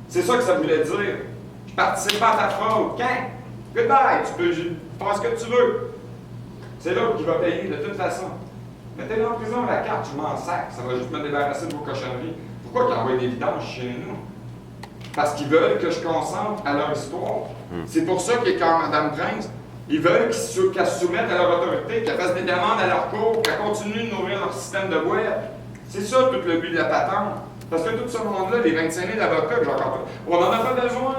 C'est ça que ça voulait dire. Je participe pas à ta fraude. Quand? Goodbye, tu peux faire ce que tu veux. C'est là qu'il va payer de toute façon. Mettez-le en prison, la carte, je m'en sac. Ça va juste me débarrasser de vos cochonneries. Pourquoi ils envoient des vidanges chez nous? Parce qu'ils veulent que je consente à leur histoire. C'est pour ça qu'il y a quand Mme Prince, ils veulent qu'elle se soumette à leur autorité, qu'elle fasse des demandes à leur cour, qu'elle continue de nourrir leur système de web. C'est ça tout le but de la patente. Parce que tout ce monde-là, les 25 000 avocats que j'ai encore, on n'en a pas besoin.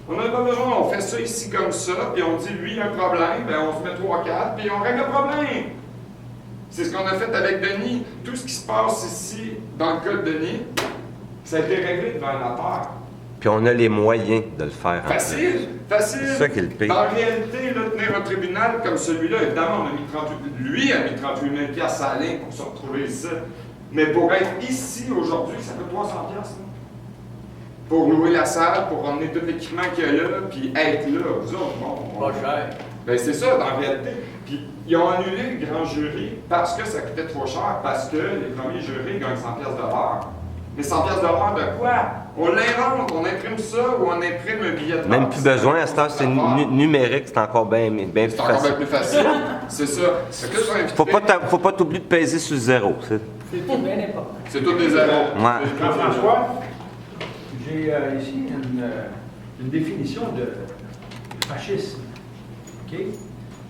On n'en a pas besoin. On fait ça ici comme ça, puis on dit, lui, il y a un problème, bien on se met 3-4, puis on règle le problème. C'est ce qu'on a fait avec Denis. Tout ce qui se passe ici, dans le cas de Denis, ça a été réglé devant la terre. Puis on a les moyens de le faire. Facile, facile. C'est ça qui est le pire. En réalité, là, tenir un tribunal comme celui-là, évidemment, on a mis 38 lui a mis 38 000 à la ligne pour se retrouver ici. Mais pour être ici aujourd'hui, ça coûte 300 $. Là. Pour louer la salle, pour emmener tout l'équipement qu'il y a là, puis être là. Vous autres, bon. Pas cher. Ben c'est ça, en réalité. Puis ils ont annulé le grand jury parce que ça coûtait trop cher, parce que les premiers jurys gagnent 100 $ de l'heure. Mais 100 $ de l'heure de quoi? On l'invente, on imprime ça ou on imprime un billet de l'heure. Même plus besoin, à cette heure, c'est numérique, c'est encore bien plus C'est encore bien facile. plus facile. C'est ça. Faut pas t'oublier de peser sur zéro. C'est tout bien important. C'est tout des zéros. Ouais. Jean-François, j'ai ici une définition de fascisme. OK?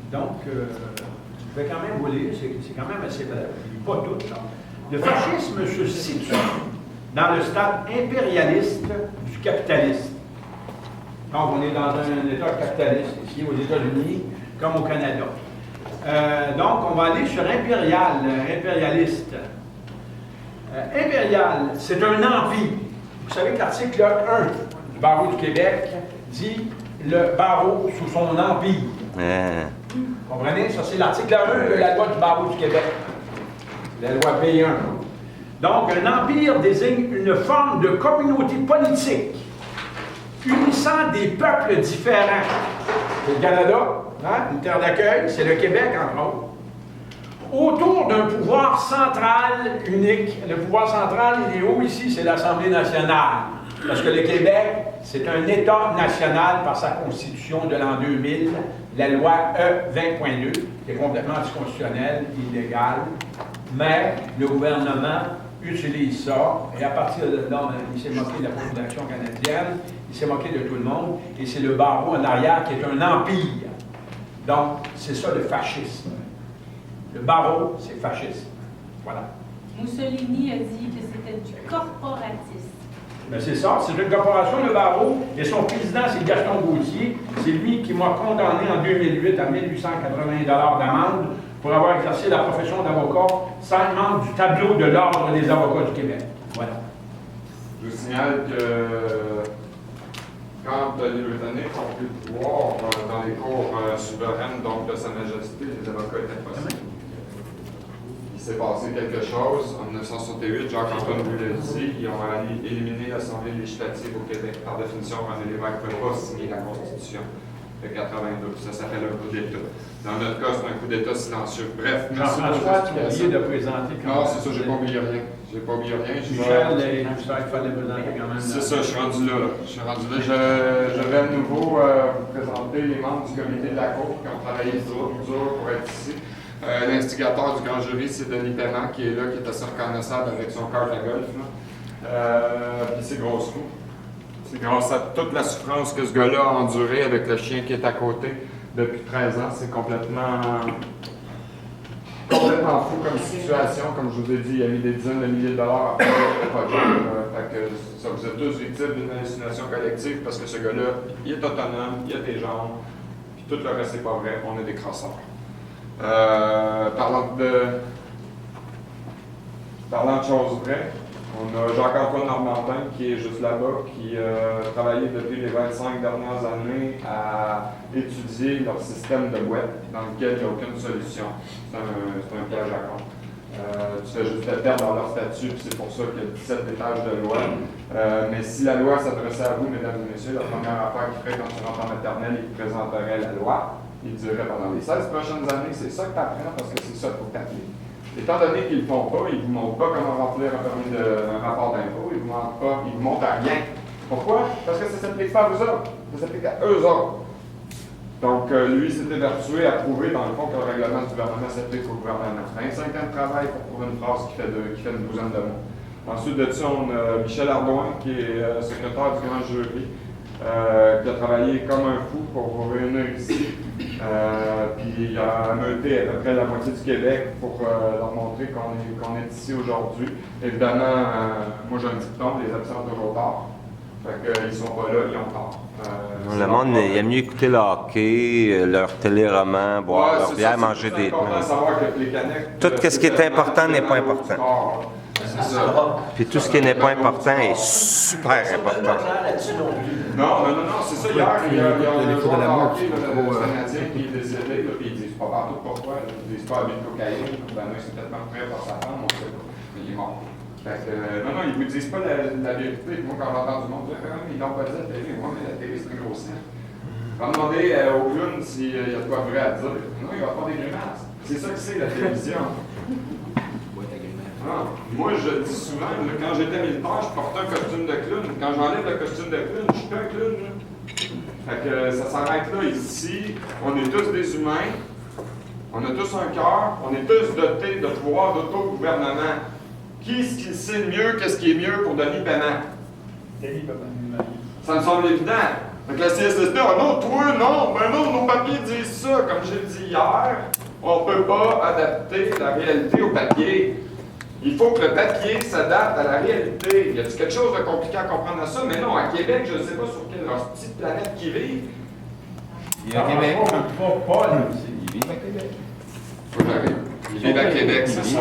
Donc, je vais quand même vous lire, c'est quand même assez bref. Je ne lis pas tout. Le fascisme se situe dans le stade impérialiste du capitalisme. Donc, on est dans un État capitaliste ici, aux États-Unis, comme au Canada. Donc, on va aller sur impérialiste. Impérial, c'est un empire. Vous savez que l'article 1 du barreau du Québec dit le barreau sous son empire. Vous comprenez? Ça, c'est l'article 1 de la loi du barreau du Québec. La loi B1. Donc, un empire désigne une forme de communauté politique unissant des peuples différents. C'est le Canada, hein? Une terre d'accueil, c'est le Québec, entre autres. Autour d'un pouvoir central unique. Le pouvoir central, il est où ici? C'est l'Assemblée nationale. Parce que le Québec, c'est un État national par sa constitution de l'an 2000, la loi E20.2, qui est complètement anticonstitutionnelle, illégale. Mais le gouvernement utilise ça, et à partir de là, il s'est moqué de la population canadienne, il s'est moqué de tout le monde, et c'est le barreau en arrière qui est un empire. Donc, c'est ça le fascisme. Le barreau, c'est fascisme. Voilà. Mussolini a dit que c'était du corporatisme. Ben c'est ça, c'est une corporation, le barreau, et son président, c'est Gaston Gauthier. C'est lui qui m'a condamné en 2008 à 1880 $ d'amende pour avoir exercé la profession d'avocat sans être membre du tableau de l'Ordre des avocats du Québec. Voilà. Je vous signale que quand les Britanniques ont pris le pouvoir dans les cours souveraines, donc de Sa Majesté, les avocats étaient possibles. Il s'est passé quelque chose. En 1968, Jacques-Antoine Boulet dit ils ont éliminé l'Assemblée législative au Québec. Par définition, René Lévesque ne peut pas signer la Constitution de 82. Ça s'appelle un coup d'État. Dans notre cas, c'est un coup d'État silencieux. Bref, Jean-François, tu as oublié de présenter quand non, c'est ça, j'ai pas oublié rien. J'ai pas oublié rien. Michel, il fallait présenter quand même. C'est ça, je suis rendu là. Je vais à nouveau vous présenter les membres du comité de la Cour qui ont travaillé dur pour être ici. L'instigateur du grand jury, c'est Denis Pennant, qui est là, qui est assez reconnaissable avec son carte à golf. Puis c'est grosse fou. C'est grâce à toute la souffrance que ce gars-là a endurée avec le chien qui est à côté depuis 13 ans. C'est complètement fou comme situation. Comme je vous ai dit, il a mis des dizaines de milliers de dollars à faire le projet. Fait que ça, vous êtes tous victimes d'une hallucination collective parce que ce gars-là, il est autonome, il a des jambes, puis tout le reste, c'est pas vrai. On est des crasseurs. Parlant de choses vraies, on a Jacques-Antoine Normandin qui est juste là-bas, qui a travaillé depuis les 25 dernières années à étudier leur système de web dans lequel il n'y a aucune solution. C'est un piège à compte. Tu fais juste te perdre dans leur statut, puis c'est pour ça qu'il y a 17 étages de loi. Mais si la loi s'adressait à vous, mesdames et messieurs, la première affaire qu'il ferait quand tu rentres en maternelle, il te présenterait la loi. Il dirait pendant les 16 prochaines années, c'est ça que tu apprends parce que c'est ça qu'il faut t'appeler. Étant donné qu'ils ne le font pas, ils ne vous montrent pas comment remplir un rapport d'impôt, ils ne vous montrent rien. Pourquoi? Parce que ça ne s'applique pas à vous autres, ça s'applique à eux autres. Donc, lui s'est évertué à prouver, dans le fond, que le règlement du gouvernement s'applique au gouvernement. 25 ans de travail pour prouver une phrase qui fait une douzaine de mots. Ensuite de ça, on a Michel Ardouin, qui est secrétaire du grand jury, qui a travaillé comme un fou pour réunir ici. Puis il a ameuté à peu près la moitié du Québec pour leur montrer qu'on est ici aujourd'hui. Évidemment, moi j'ai un dicton, les absents toujours tard. Fait qu'ils sont pas là, ils ont tort. Le monde, il aime mieux écouter le hockey, leur téléroman, boire leur bière, manger des... C'est important de savoir que les canettes... Tout ce qui est important n'est pas important. C'est ça. Puis tout ce qui n'est pas important est super important. Non, c'est ça. Hier, il y a un joueur de hockey, le Canadien, qui est décédé, puis il dit, c'est pas partout pourquoi. Il dit, c'est pas abus de cocaïne. Ben non, c'est peut-être meurtrier par sa femme, on sait pas. Mais il est mort. Fait que, non, ils vous disent pas la vérité. Moi, quand j'entends du monde dire, ils l'ont pas dit à la télé. Moi, mais la télé, c'est un gros sang. On va demander au clown s'il y a de quoi vrai à dire. Non, il va faire des grimaces. C'est ça que c'est, la télévision. Non. Moi, je dis souvent, quand j'étais militaire, je portais un costume de clown. Quand j'enlève le costume de clown, je suis un clown. Là. Fait que ça s'arrête là. Ici, on est tous des humains. On a tous un cœur. On est tous dotés de pouvoir d'autogouvernement. Qui est-ce qui sait le mieux qu'est-ce qui est mieux pour Denis Paiement? Denis Paiement. Ça me semble évident. Donc la CSST, oh non, toi, non, ben non, nos papiers disent ça. Comme j'ai dit hier, on ne peut pas adapter la réalité au papier. Il faut que le papier s'adapte à la réalité. Y a-t-il quelque chose de compliqué à comprendre à ça? Mais non, à Québec, je ne sais pas sur quelle petite planète qui vit. Il est à Québec. Paul, il vit à Québec. Il vit à Québec, c'est ça.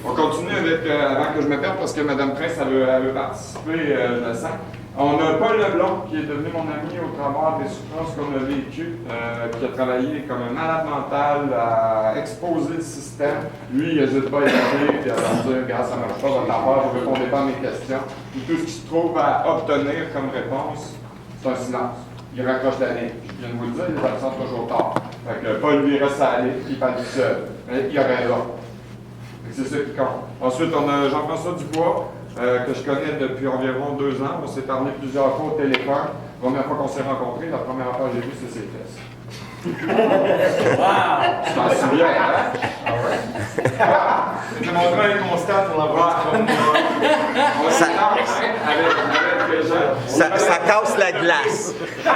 On continue avec, avant que je me perde, parce que Mme Prince, elle veut participer de ça. On a Paul Leblond, qui est devenu mon ami au travers des souffrances qu'on a vécues, qui a travaillé comme un malade mental à exposer le système. Lui, il n'hésite pas à écouter et à leur dire, regarde, ça ne marche pas votre affaire, vous ne répondez pas à mes questions. Et tout ce qu'il se trouve à obtenir comme réponse, c'est un silence. Il raccroche la ligne. Je viens de vous le dire, il est absent toujours tard. Fait que Paul lui reste à aller, il parle tout seul. Il y aurait là. C'est ça qui compte. Ensuite, on a Jean-François Dubois, que je connais depuis environ 2 ans. On s'est parlé plusieurs fois au téléphone. La première fois qu'on s'est rencontrés, la première fois que j'ai vu, c'est ses fesses. Wow! Tu t'en souviens, hein? Ah ouais? Je te montrerai un constat pour l'avoir. On s'est avec Jean. Ça casse la glace. Ça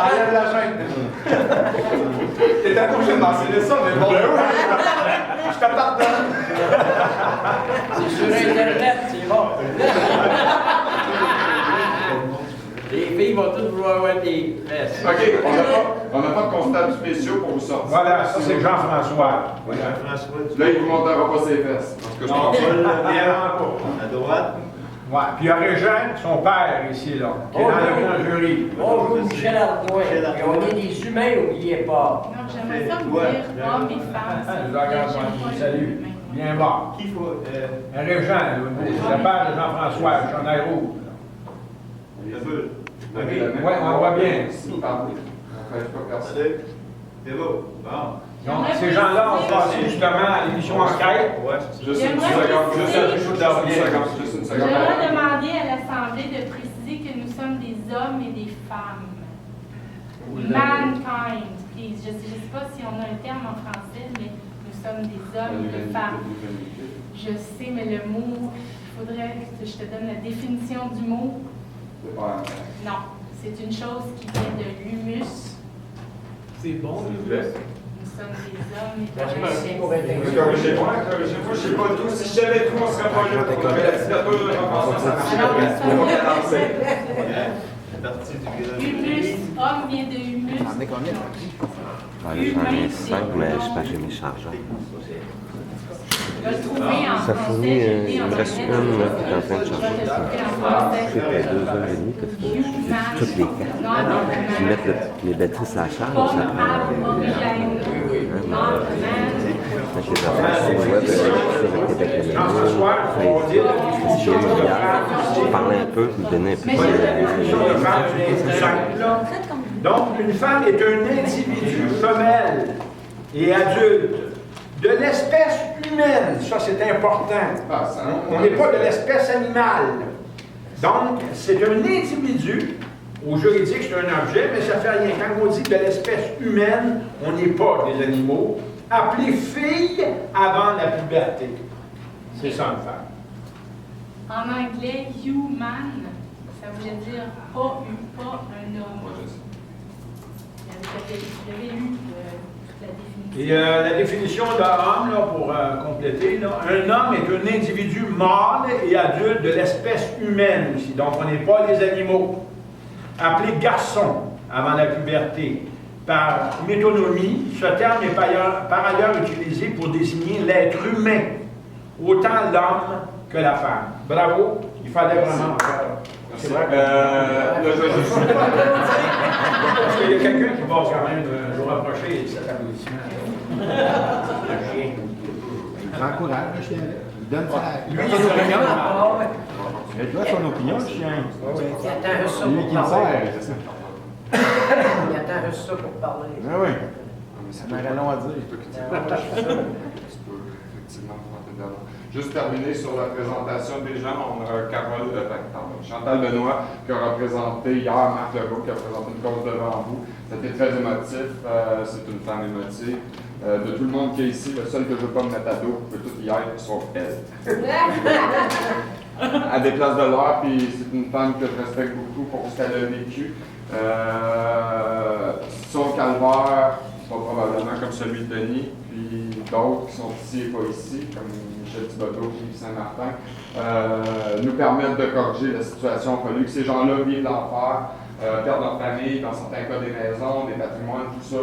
enlève la gêne. T'étais pas obligé de mentionner ça, mais bon. Je te pardonne. C'est sur Internet, c'est bon. Les filles vont toutes vouloir avoir des fesses. OK, on n'a pas de constables spéciaux pour vous sortir. Voilà, ça c'est Jean-François. Là, il ne vous montrera pas ses fesses. Parce que je Non, pense pas. À droite. Ouais. Puis il y a Régent, son père ici, là, qui est dans le grand jury. Bonjour, Michel Ardouin. Et on est des humains, n'oubliez pas. Non, j'aimerais ça vous dire hommes et femmes. Je regarde, je salue. Bien bon. Qui faut. Régent, c'est le père de Jean-François, chandail rouge. Oui, on voit bien. C'est beau. Bon. Donc, ces gens-là ont passé justement à l'émission Enquête. Juste une seconde. J'aimerais demander à l'Assemblée de préciser que nous sommes des hommes et des femmes. Mankind, please. Je ne sais pas si on a un terme en français, mais nous sommes des hommes et des femmes. Je sais, mais le mot, il faudrait que je te donne la définition du mot. Non, c'est une chose qui vient de l'humus. C'est bon, l'humus. Nous sommes des hommes et des femmes. Corrigez-moi, je sais pas tout. Si je savais tout, on serait pas là. On avait la dictature de Jean-François, ça marche. Humus, homme vient de humus. J'en ai 5, mais je sais pas, j'ai mes chargeurs. Ça finit, il me reste une là, qui est en train de charger. C'était 2h30 que c'est toutes les cartes. Puis mettre les batteries sur la charge, ça prend. Les affaires sur le web, sur le Québec je parlais un peu, me donnais un peu Donc, une femme est un individu femelle et adulte de l'espèce humaine. Ça, c'est important. On n'est pas de l'espèce animale. Donc, c'est un individu. Au juridique, c'est un objet, mais ça fait rien. Quand on dit de l'espèce humaine, on n'est pas des animaux. Appelé fille avant la puberté. C'est ça, une femme. En anglais, human, ça voulait dire pas un homme. Moi, je sais. Vous avez eu la définition. Et la définition d'homme, là, pour compléter, là, un homme est un individu mâle et adulte de l'espèce humaine aussi. Donc, on n'est pas des animaux. Appelé garçon avant la puberté. Par métonymie, ce terme est par ailleurs utilisé pour désigner l'être humain, autant l'homme que la femme. Bravo, il fallait vraiment faire. C'est vrai Là, je vais juste... Parce qu'il y a quelqu'un qui va quand même nous rapprocher cet applaudissement. J'encourage le chien. Il donne sa... Lui, il est opinion. Il doit son opinion, le chien. Il attend juste ça C'est lui pour qui le parler. sert, c'est ça. Il attend juste ça pour parler. Ah oui. On a rien à dire. Juste terminer sur la présentation des gens, on a Chantal Benoît qui a représenté hier Marc Legault qui a présenté une cause devant vous. C'était très émotif, c'est une femme émotive. De tout le monde qui est ici, le seul que je ne veux pas me mettre à dos, je peux tout y être, sauf elle. À des places de l'or, puis c'est une femme que je respecte beaucoup pour ce qu'elle a vécu. Son calvaire, pas probablement comme celui de Denis, puis d'autres qui sont ici et pas ici, comme Michel Thibodeau, Philippe Saint-Martin, nous permettent de corriger la situation. Il a fallu que ces gens-là vivent l'enfer, perdent leur famille, dans certains cas des maisons, des patrimoines, tout ça.